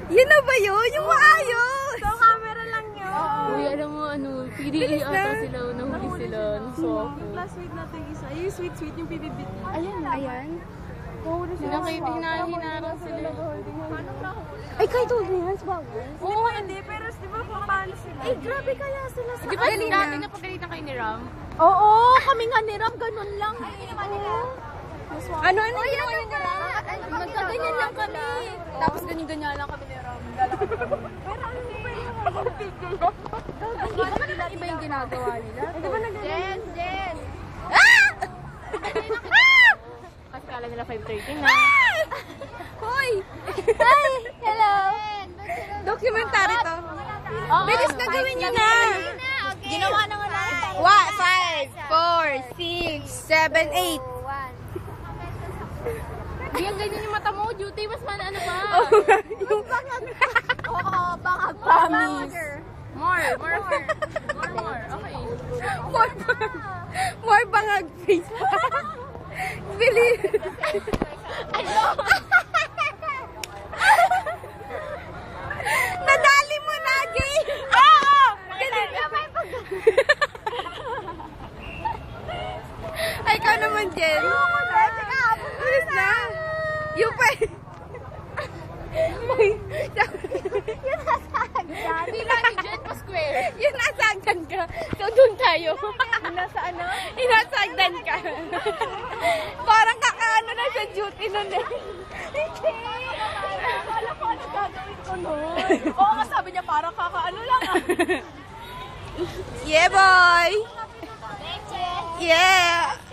Yan na ba yun? Yung maayos! So, camera lang yun. Uy, alam mo, ano, PDE ata sila, nahuli sila. So, Yung classmate natin isa. Yung sweet, yung pibibit. Ayan. Ayan. hinarang sila. Ay, kahit huwag na yan, bawal. Oo, hindi. Pero di ba paano sila? Ay, grabe kaya sila sa Di ba dati napagalitan kayo ni Ram? Oo, kami nga ni Ram, ganun lang. Ay, naman nila. Ano yung ginawa niya nila? Magkaganyan lang kami. Tapos ganyan-ganyan lang kami ni Ram. Pero ano ba yung Hindi ba nila iba yung ginagawa nila? Di ba Jen! Kasi kala nila 5:30 na. Hoy! Hi! Hello! Documentary to. Bilis na gawin niyo na! Ginawa na nga namin. 5, 4, 6, 7, 8. Di ang ganyan yung mata mo, duty, mas ano ba? Oo, baka Promise. More. Okay. More bangag face. Bilis. Nadali mo na, Gay! Oo! Ganun ka ba? Ay, ikaw naman, Jen. Bilis na. Yung pa. Hindi lang ni Jen pa square. Yung nasagdan ka. So, doon tayo. nasa ano? Inasagdan ka. Parang kakaano na sa duty nun eh. Alam ko ano gagawin ko nun. Oo nga, sabi niya parang kakaano lang ah. Yeah, boy! Yeah!